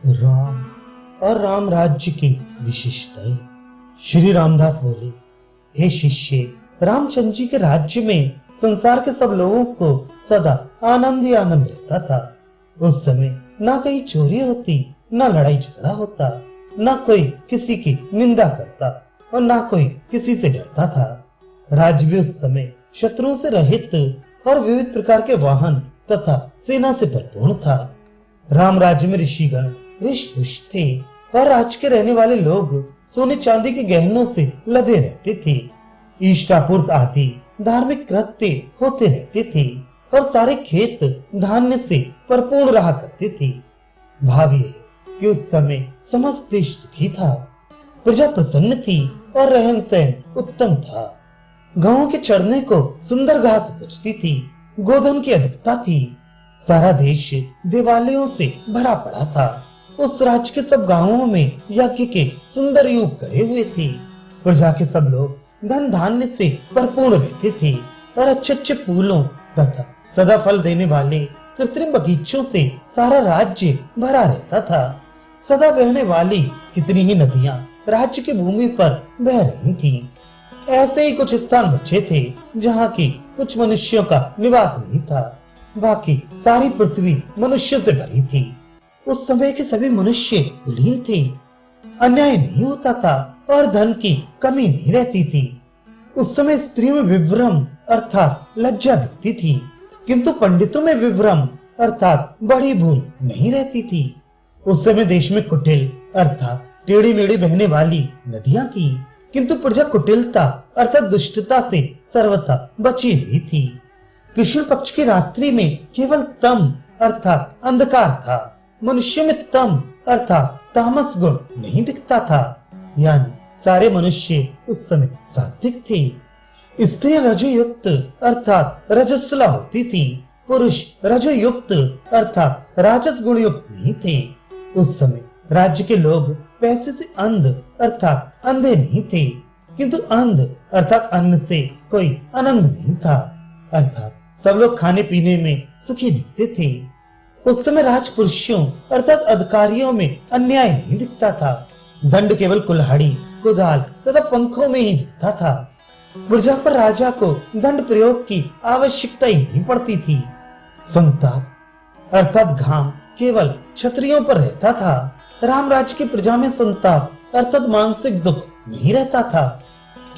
राम और राम राज्य की विशेषताएं। श्री रामदास बोले, हे शिष्य, रामचंद्र जी के राज्य में संसार के सब लोगों को सदा आनंद ही आनंद रहता था। उस समय ना कहीं चोरी होती, ना लड़ाई झगड़ा होता, ना कोई किसी की निंदा करता और ना कोई किसी से डरता था। राज्य भी उस समय शत्रुओं से रहित और विविध प्रकार के वाहन तथा सेना से परिपूर्ण था। राम राज्य में ऋषिगण ऋषिपुष थे और राज्य के रहने वाले लोग सोने चांदी के गहनों से लदे रहते थे। इष्टापूर्त आदि धार्मिक कृत्य होते रहते थे और सारे खेत धान्य से परिपूर्ण रहा करते थे। भाविए कि उस समय समस्त देश सुखी था, प्रजा प्रसन्न थी और रहन सहन उत्तम था। गांवों के चढ़ने को सुंदर घास उपजती थी, गोधन की अधिकता थी। सारा देश देवालयों से भरा पड़ा था। उस राज्य के सब गांवों में यज्ञ के सुंदर यूप गड़े हुए थे। प्रजा के सब लोग धन धान्य से भरपूर रहते थे और अच्छे अच्छे फूलों तथा सदा फल देने वाले कृत्रिम बगीचों से सारा राज्य भरा रहता था। सदा बहने वाली कितनी ही नदियां राज्य की भूमि पर बह रही थीं। ऐसे ही कुछ स्थान बचे थे जहाँ की कुछ मनुष्यों का निवास नहीं था, बाकी सारी पृथ्वी मनुष्यों से भरी थी। उस समय के सभी मनुष्य कुलीन थे, अन्याय नहीं होता था और धन की कमी नहीं रहती थी। उस समय स्त्रियों में विभ्रम अर्थात लज्जा दिखती थी, किंतु पंडितों में विभ्रम अर्थात बड़ी भूल नहीं रहती थी। उस समय देश में कुटिल अर्थात टेढ़ी मेढ़ी बहने वाली नदियां थी, किंतु प्रजा कुटिलता अर्थात दुष्टता से सर्वथा बची हुई थी। कृष्ण पक्ष की रात्रि में केवल तम अर्थात अंधकार था, मनुष्य में तम अर्थात तामस गुण नहीं दिखता था। यानी सारे मनुष्य उस समय सात्विक थे। स्त्री रजोयुक्त अर्थात रजस्वला होती थी, पुरुष रजोयुक्त अर्थात राजस गुण युक्त नहीं थे। उस समय राज्य के लोग पैसे से अंध अर्थात अंधे नहीं थे, किंतु अंध अर्थात अन्न से कोई आनंद नहीं था, अर्थात सब लोग खाने पीने में सुखी दिखते थे। उस समय राजपुरुषों अर्थात अधिकारियों में अन्याय नहीं दिखता था। दंड केवल कुल्हाड़ी, कुदाल तथा पंखों में ही दिखता था। प्रजा पर राजा को दंड प्रयोग की आवश्यकता ही नहीं पड़ती थी। संताप अर्थात घाम केवल क्षत्रियों पर रहता था। राम राज्य की प्रजा में संताप अर्थात मानसिक दुख नहीं रहता था।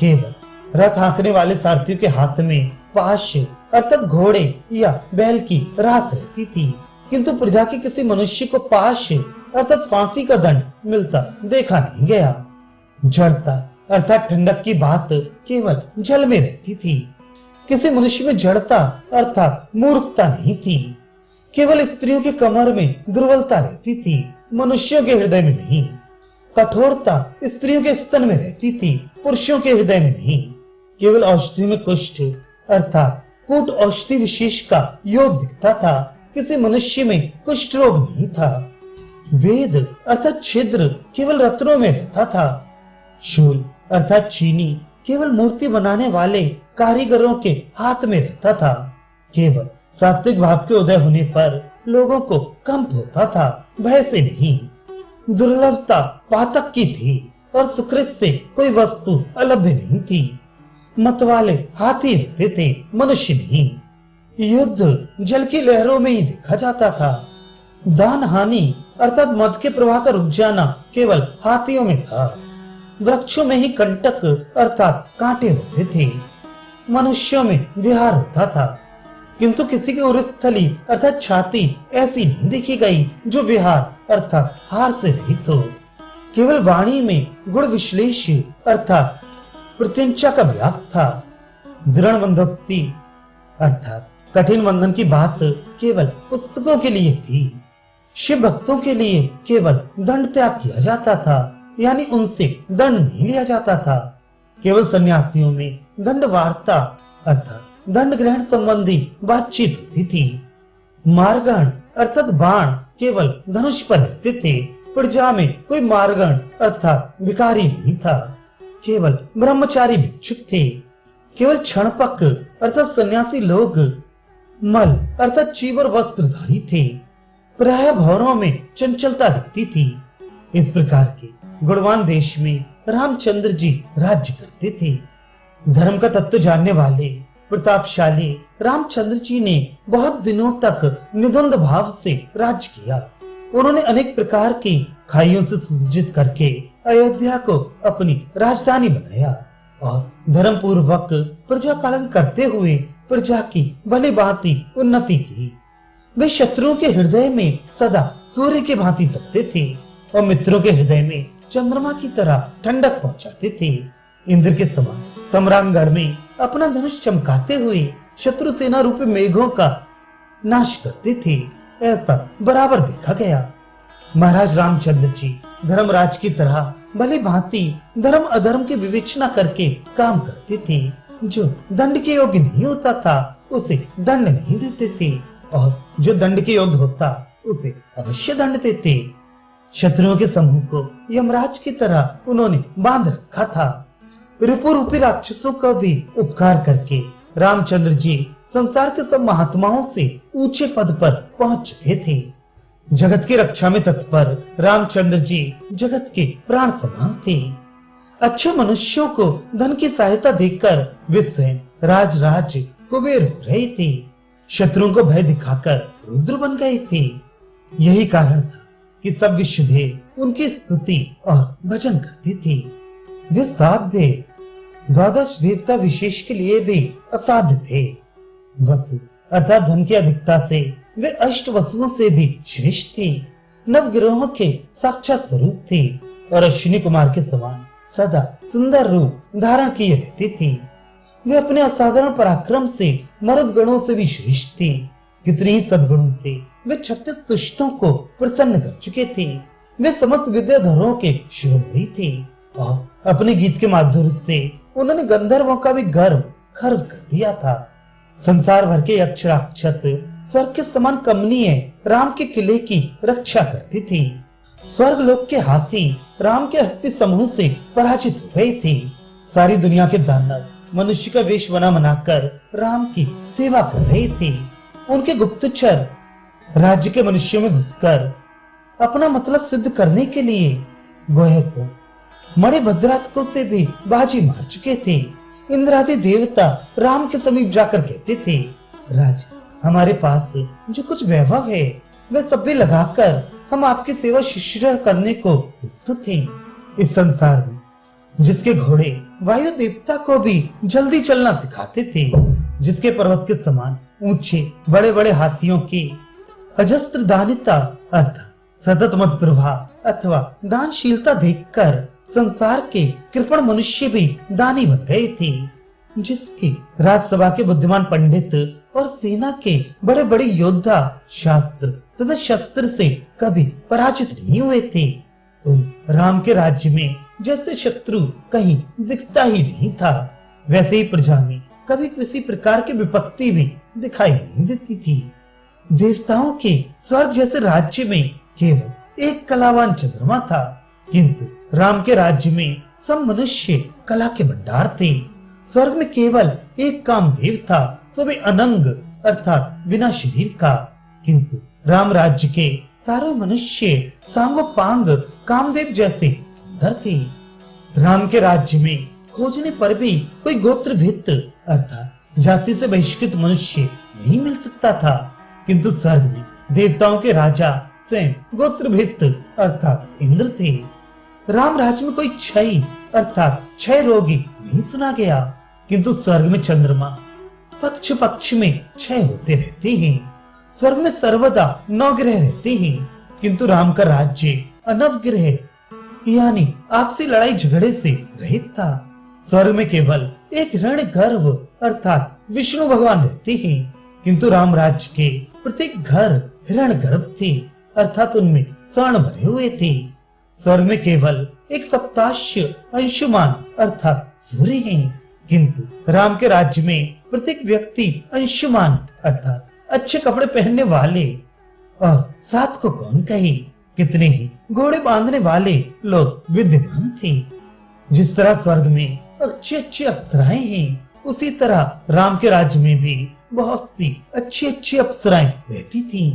केवल रथ हाँकने वाले सारथियों के हाथ में पाश अर्थात घोड़े या बैल की रास रहती थी, किंतु प्रजा के किसी मनुष्य को पाश अर्थात फांसी का दंड मिलता देखा नहीं गया। जड़ता अर्थात ठंडक की बात केवल जल में रहती थी। किसी मनुष्य में जड़ता अर्थात मूर्खता नहीं थी। केवल स्त्रियों के कमर में दुर्बलता रहती थी, मनुष्यों के हृदय में नहीं। कठोरता स्त्रियों के स्तन में रहती थी, पुरुषों के हृदय में नहीं। केवल औषधि में कुष्ठ अर्थात कूट औषधि विशेष का योग दिखता था, किसी मनुष्य में कुष्ठ रोग नहीं था। वेद अर्थात छिद्र केवल रत्नों में रहता था। शूल अर्थात चीनी केवल मूर्ति बनाने वाले कारीगरों के हाथ में रहता था। केवल सात्विक भाव के उदय होने पर लोगों को कंप होता था, भय से नहीं। दुर्लभता पातक की थी और सुकृत से कोई वस्तु अलभ्य नहीं थी। मत वाले हाथी रहते थे, मनुष्य नहीं। युद्ध जल की लहरों में ही देखा जाता था। दान हानि अर्थात मद के प्रवाह का रुक जाना केवल हाथियों में था। वृक्षों में ही कंटक अर्थात कांटे होते थे। मनुष्यों में विहार होता था, किंतु किसी की उरस्थली अर्थात छाती ऐसी नहीं देखी गई जो विहार अर्थात हार से रहित हो। केवल वाणी में गुण विश्लेष अर्थात प्रत्यंचा का व्याप्त था। दृढ़ बंधोक्ति अर्थात कठिन बंधन की बात केवल पुस्तकों के लिए थी। शिव भक्तों के लिए केवल दंड त्याग किया जाता था, यानी उनसे दंड नहीं लिया जाता था। केवल सन्यासियों में दंड वार्ता अर्थात दंड ग्रहण संबंधी बातचीत होती थी। मारगण अर्थात बाण केवल धनुष पर रहते थे। प्रजा में कोई मारगण अर्थात भिखारी नहीं था, केवल ब्रह्मचारी भिक्षुक थे। केवल क्षणपक अर्थात सन्यासी लोग मल अर्थात चीवर वस्त्रधारी थे। प्रायः भौरों में चंचलता दिखती थी। इस प्रकार के गुणवान देश में रामचंद्र जी राज्य करते थे। धर्म का तत्व जानने वाले प्रतापशाली रामचंद्र जी ने बहुत दिनों तक निद्वंद भाव से राज्य किया। उन्होंने अनेक प्रकार की खाइयों से सुसज्जित करके अयोध्या को अपनी राजधानी बनाया और धर्म पूर्वक प्रजा पालन करते हुए प्रजा की भली भांति उन्नति की। वे शत्रुओं के हृदय में सदा सूर्य के भांति तपते थे और मित्रों के हृदय में चंद्रमा की तरह ठंडक पहुंचाते थे। इंद्र के समान सम्रांगण में अपना धनुष चमकाते हुए शत्रु सेना रूपी मेघों का नाश करते थे। ऐसा बराबर देखा गया। महाराज रामचंद्र जी धर्मराज की तरह भली भांति धर्म अधर्म की विवेचना करके काम करते थे। जो दंड के योग्य नहीं होता था उसे दंड नहीं देते थे और जो दंड के योग्य होता उसे अवश्य दंड देते। शत्रुओं के समूह को यमराज की तरह उन्होंने बांध रखा था। रिपु रूपी राक्षसों का भी उपकार करके रामचंद्र जी संसार के सब महात्माओं से ऊंचे पद पर पहुंच चुके थे। जगत की रक्षा में तत्पर रामचंद्र जी जगत के प्राण समान थे। अच्छे मनुष्यों को धन की सहायता देकर वे स्वयं राज कुबेर हो रहे थे। शत्रुओं को भय दिखाकर रुद्र बन गए थे। यही कारण था कि सब विश्वदेव उनकी स्तुति और भजन करते थे। वे साध्य द्वादश देवता विशेष के लिए भी असाध्य थे। वसु अर्थात धन की अधिकता से वे अष्ट वसुओं से भी श्रेष्ठ थे। नवग्रहों के साक्षात स्वरूप थे और अश्विनी कुमार के समान सदा सुंदर रूप धारण किए रहते थे। वे अपने असाधारण पराक्रम से मरुद गणों से भी श्रेष्ठ थे। कितने ही सद्गुणों से वे 36 दुष्टों को प्रसन्न कर चुके थे। वे समस्त विद्याधरों के शिरोमणि थे और अपने गीत के माधुर्य से उन्होंने गंधर्वों का भी गर्व खर्व कर दिया था। संसार भर के यक्ष राक्षस स्वर्ग के समान कमनीय राम के किले की रक्षा करते थे। स्वर्ग लोक के हाथी राम के हस्ती समूह से पराजित हो गए थे। सारी दुनिया के दानव मनुष्य का वेश बनाकर राम की सेवा कर रहे थे। उनके गुप्तचर राज्य के मनुष्यों में घुसकर अपना मतलब सिद्ध करने के लिए गोहे को मणिभद्रातकों से भी बाजी मार चुके थे। इंद्रादि देवता राम के समीप जाकर कहते थे, राज हमारे पास जो कुछ वैभव है वह सब भी लगाकर हम आपकी सेवा शीघ्र करने को प्रस्तुत हैं। इस संसार में जिसके घोड़े वायु देवता को भी जल्दी चलना सिखाते थे, जिसके पर्वत के समान ऊंचे बड़े बड़े हाथियों की अजस्त्र दानिता अर्थात सतत मत प्रवाह अथवा दानशीलता देखकर संसार के कृपण मनुष्य भी दानी बन गए थे। जिसके राजसभा के बुद्धिमान पंडित और सेना के बड़े बड़े योद्धा शास्त्र तथा शस्त्र से कभी पराजित नहीं हुए थे। उन राम के राज्य में जैसे शत्रु कहीं दिखता ही नहीं था, वैसे ही प्रजा में कभी किसी प्रकार की विपत्ति भी दिखाई नहीं देती थी। देवताओं के स्वर्ग जैसे राज्य में केवल एक कलावान चंद्रमा था, किंतु राम के राज्य में सब मनुष्य कला के भंडार थे। स्वर्ग में केवल एक कामदेव था, सो भी अनंग अर्थात बिना शरीर का, किंतु राम राज्य के सारे मनुष्य सांगोपांग कामदेव जैसे सुंदर थे। राम के राज्य में खोजने पर भी कोई गोत्र भित्त अर्थात जाति से बहिष्कृत मनुष्य नहीं मिल सकता था, किंतु स्वर्ग में देवताओं के राजा स्वयं गोत्र भित्त अर्थात इंद्र थे। राम राज्य में कोई क्षय अर्थात क्षय रोगी नहीं सुना गया, किंतु स्वर्ग में चंद्रमा पक्ष पक्ष में क्षय होते रहते हैं। स्वर्ग में सर्वदा नवग्रह रहते हैं, किंतु राम का राज्य अनवग्रह यानी आपसी लड़ाई झगड़े से रहित था। स्वर्ग में केवल एक ऋण गर्भ अर्थात विष्णु भगवान रहते हैं, किंतु राम राज्य के प्रत्येक घर हिरण गर्भ थे अर्थात उनमें स्वर्ण भरे हुए थे। स्वर्ग में केवल एक सप्ताश्य अंशुमान अर्थात सूर्य हैं, किंतु राम के राज्य में प्रत्येक व्यक्ति अंशुमान अर्थात अच्छे कपड़े पहनने वाले और सात को कौन कहे कितने ही घोड़े बांधने वाले लोग विद्यमान थे। जिस तरह स्वर्ग में अच्छी अच्छी अप्सराएं हैं, उसी तरह राम के राज्य में भी बहुत सी अच्छी अच्छी अप्सराएं रहती थीं।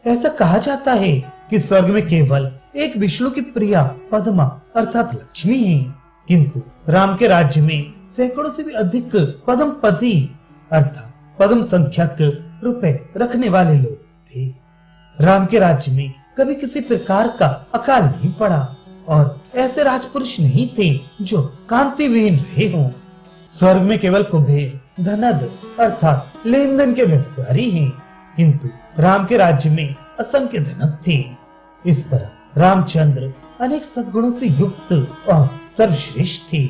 ऐसा कहा जाता है कि स्वर्ग में केवल एक विष्णु की प्रिया पद्मा अर्थात लक्ष्मी है, किंतु राम के राज्य में सैकड़ों से भी अधिक पद्मपति अर्थात पद्म संख्यक रुपए रखने वाले लोग थे। राम के राज्य में कभी किसी प्रकार का अकाल नहीं पड़ा और ऐसे राजपुरुष नहीं थे जो कांति विहीन रहे हों। स्वर्ग में केवल कुबेर धनद अर्थात लेन देन के व्यापारी हैं, किंतु राम के राज्य में असंख्य धनद थे। इस तरह रामचंद्र अनेक सद्गुणों से युक्त और सर्वश्रेष्ठ थे।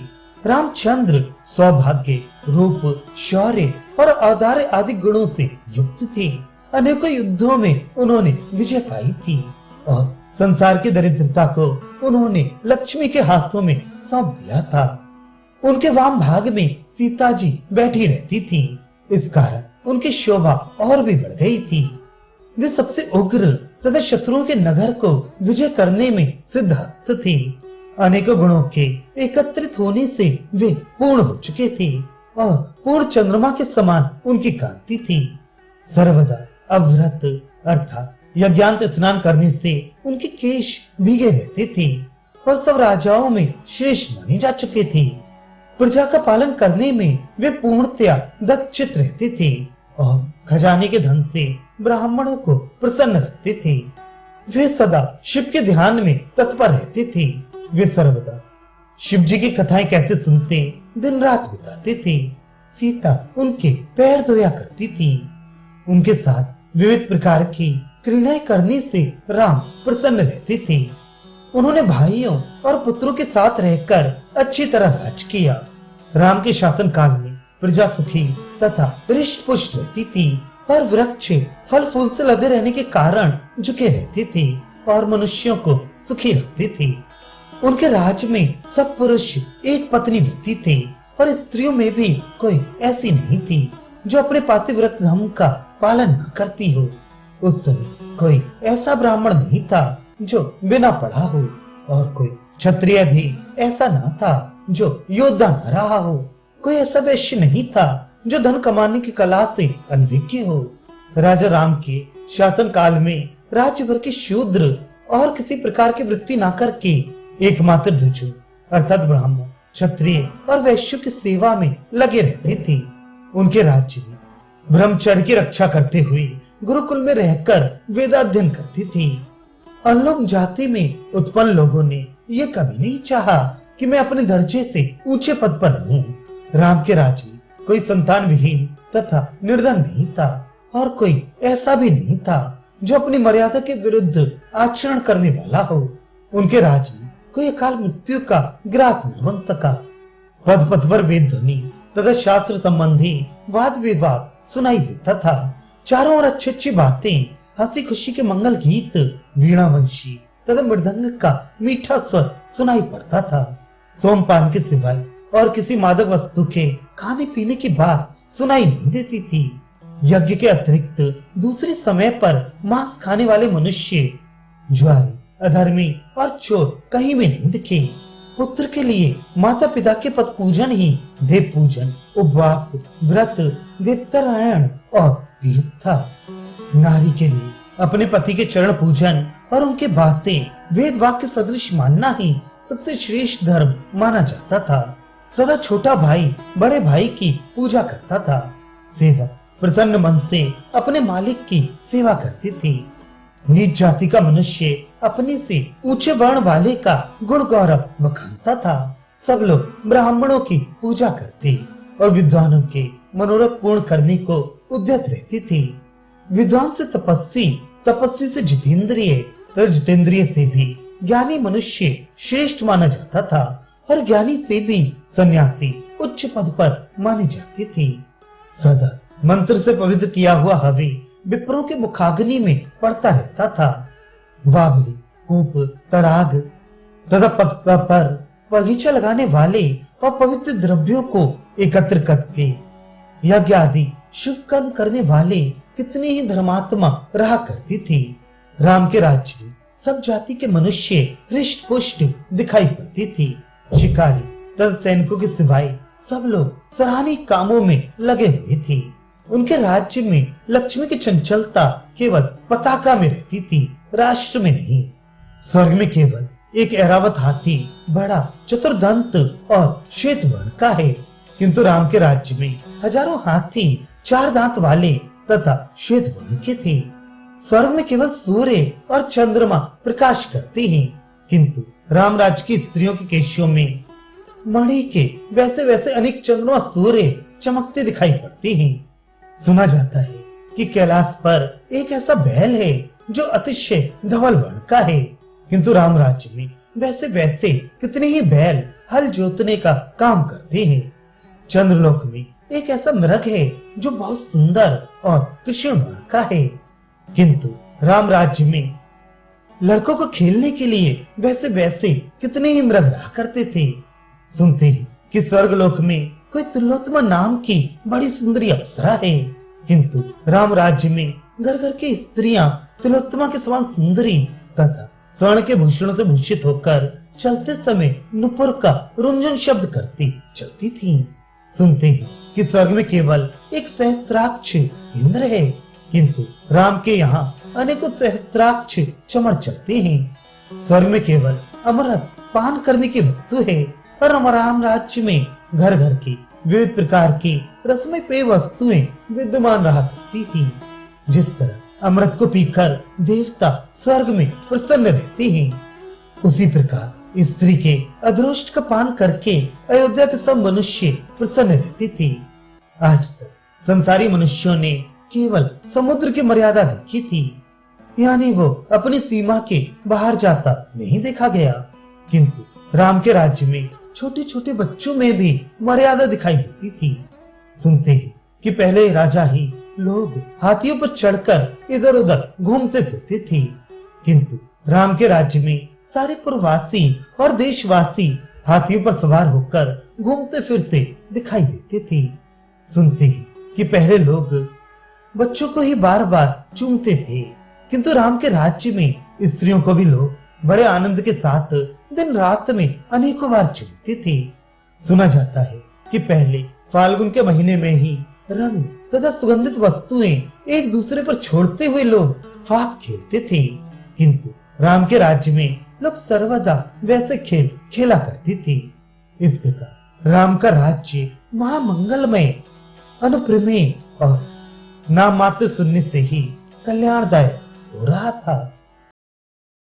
रामचंद्र सौभाग्य, रूप, शौर्य और औदार्य आदि गुणों से युक्त थे। अनेकों युद्धों में उन्होंने विजय पाई थी और संसार की दरिद्रता को उन्होंने लक्ष्मी के हाथों में सौंप दिया था। उनके वाम भाग में सीता जी बैठी रहती थी, इस कारण उनकी शोभा और भी बढ़ गई थी। वे सबसे उग्र तथा शत्रुओं के नगर को विजय करने में सिद्धहस्त थे। अनेकों गुणों के एकत्रित होने से वे पूर्ण हो चुके थे और पूर्ण चंद्रमा के समान उनकी कांति थी। सर्वदा अव्रत अर्थात यज्ञांत स्नान करने से उनके केश भीगे रहते थे और सब राजाओं में श्रेष्ठ माने जा चुके थे। प्रजा का पालन करने में वे पूर्णतया दक्षित रहते थे और खजाने के धन से ब्राह्मणों को प्रसन्न रखते थे। वे सदा शिव के ध्यान में तत्पर रहते थे। वे सर्वदा शिव जी की कथाएं कहते सुनते दिन रात बिताते थे। सीता उनके पैर धोया करती थी। उनके साथ विविध प्रकार की क्रीड़ाएं करने से राम प्रसन्न रहते थे। उन्होंने भाइयों और पुत्रों के साथ रहकर अच्छी तरह राज किया। राम के शासन काल में प्रजा सुखी तथा हृष्ट पुष्ट रहती थी और वृक्ष फल फूल से लदे रहने के कारण झुके रहते थे और मनुष्यों को सुखी रखते थे। उनके राज्य में सब पुरुष एक पत्नी वृत्ति थे और स्त्रियों में भी कोई ऐसी नहीं थी जो अपने पातिव्रत धर्म का पालन न करती हो। उस समय कोई ऐसा ब्राह्मण नहीं था जो बिना पढ़ा हो और कोई क्षत्रिय भी ऐसा न था जो योद्धा न रहा हो। कोई ऐसा वैश्य नहीं था जो धन कमाने की कला से अनभिज्ञ हो। राजा राम के शासन काल में राज्य भर के शूद्र और किसी प्रकार की वृत्ति न करके एकमात्र द्विजु अर्थात ब्राह्मण, क्षत्रिय और वैश्य की सेवा में लगे रहते थे। उनके राज्य में ब्रह्मचर्य की रक्षा करते हुए गुरुकुल में रहकर वेदाध्ययन करती थी। अनलोक जाति में उत्पन्न लोगों ने यह कभी नहीं चाहा कि मैं अपने दर्जे से ऊंचे पद पर रहूं। राम के राज्य में कोई संतान विहीन तथा निर्धन नहीं था और कोई ऐसा भी नहीं था जो अपनी मर्यादा के विरुद्ध आचरण करने वाला हो। उनके राज्य में कोई अकाल मृत्यु का ग्रास न बन सका। पद पद पर वेद ध्वनि तथा शास्त्र संबंधी वाद विवाद सुनाई देता था। चारों ओर अच्छी अच्छी बातें, हंसी खुशी के मंगल गीत, वीणा वंशी तथा मृदंग का मीठा स्वर सुनाई पड़ता था। सोमपान के सिवाय और किसी मादक वस्तु के खाने पीने की बात सुनाई नहीं देती थी। यज्ञ के अतिरिक्त दूसरे समय पर मांस खाने वाले मनुष्य ज्वारी, अधर्मी और चोर कहीं भी नहीं दिखे। पुत्र के लिए माता पिता के पद पूजन ही देव पूजन, उपवास, व्रत, देवतारायण और तीर्थ था। नारी के लिए अपने पति के चरण पूजन और उनके बातें वेद वाक्य सदृश मानना ही सबसे श्रेष्ठ धर्म माना जाता था। सदा छोटा भाई बड़े भाई की पूजा करता था। सेवक प्रसन्न मन से अपने मालिक की सेवा करते थे। नीच जाति का मनुष्य अपने से ऊंचे वर्ण वाले का गुण गौरव बखानता था। सब लोग ब्राह्मणों की पूजा करते और विद्वानों के मनोरथ पूर्ण करने को उद्यत रहते थे। विद्वान से तपस्वी, तपस्वी से जितेंद्रिय, तो जितेंद्रिय से भी ज्ञानी मनुष्य श्रेष्ठ माना जाता था और ज्ञानी से भी सन्यासी उच्च पद पर माने जाते थे। सदा मंत्र से पवित्र किया हुआ हवि विप्रों के मुखाग्नि में पड़ता रहता था। वावली, कूप, तड़ाग तथा पर बगीचा लगाने वाले और पवित्र द्रव्यों को एकत्र करके यज्ञ आदि शुभ कर्म करने वाले कितने ही धर्मात्मा रहा करते थे। राम के राज्य में सब जाति के मनुष्य हृष्ट पुष्ट दिखाई पड़ते थे। शिकारी तथा सैनिकों के सिवाय सब लोग सराहनीय कामों में लगे हुए थे। उनके राज्य में लक्ष्मी की चंचलता केवल पताका में रहती थी, राष्ट्र में नहीं। स्वर्ग में केवल एक ऐरावत हाथी बड़ा, चतुर्दंत और श्वेत वर्ण का है, किंतु राम के राज्य में हजारों हाथी 4 दांत वाले तथा श्वेत वर्ण के थे। स्वर्ग में केवल सूर्य और चंद्रमा प्रकाश करते हैं, किंतु राम राज्य की स्त्रियों के केशों में मणि के वैसे वैसे अनेक चंद्रमा सूर्य चमकते दिखाई पड़ते हैं। सुना जाता है कि कैलाश पर एक ऐसा बैल है जो अतिशय धवल वर्ण का है, किंतु राम राज्य में वैसे वैसे कितने ही बैल हल जोतने का काम करते हैं। चंद्रलोक में एक ऐसा मृग है जो बहुत सुंदर और कृष्ण वर्ण का है, किंतु राम राज्य में लड़कों को खेलने के लिए वैसे वैसे कितने ही मृग रहा करते थे। सुनते हैं कि स्वर्गलोक में कोई तिलोत्तमा नाम की बड़ी सुंदरी अप्सरा है, किंतु राम राज्य में घर घर की स्त्रियां तिलोत्तमा के समान सुंदरी तथा स्वर्ण के भूषणों से भूषित होकर चलते समय नुपुर का रुंझुन शब्द करती चलती थीं। सुनते हैं कि स्वर्ग में केवल एक सहस्त्राक्ष इंद्र है, किंतु राम के यहाँ अनेकों सहस्त्राक्ष चमर चलते हैं। स्वर्ग में केवल अमृत पान करने की वस्तु है और राम राज्य में घर घर की विविध प्रकार की रसमय पेय वस्तुएं विद्यमान रहा करती थी। जिस तरह अमृत को पीकर देवता स्वर्ग में प्रसन्न रहते हैं, उसी प्रकार स्त्री के अदृष्ट का पान करके अयोध्या के सब मनुष्य प्रसन्न रहते थे। आज तक संसारी मनुष्यों ने केवल समुद्र की मर्यादा देखी थी, यानी वो अपनी सीमा के बाहर जाता नहीं देखा गया, किंतु राम के राज्य में छोटे छोटे बच्चों में भी मर्यादा दिखाई देती थी। सुनते हैं कि पहले राजा ही लोग हाथियों पर चढ़कर इधर उधर घूमते फिरते थे, किंतु राम के राज्य में सारे पुरवासी और देशवासी हाथियों पर सवार होकर घूमते फिरते दिखाई देते थे। सुनते हैं कि पहले लोग बच्चों को ही बार बार चूमते थे, किंतु राम के राज्य में स्त्रियों को भी लोग बड़े आनंद के साथ दिन रात में अनेकों बार चूमते थे। सुना जाता है कि पहले फाल्गुन के महीने में ही रंग तथा सुगंधित वस्तुएं एक दूसरे पर छोड़ते हुए लोग फाक खेलते थे, किंतु राम के राज्य में लोग सर्वदा वैसे खेल खेला करते थे। इस प्रकार राम का राज्य महामंगलमय, अनुप्रेमय और नाम मात्र सुनने से ही कल्याणदायक हो रहा था।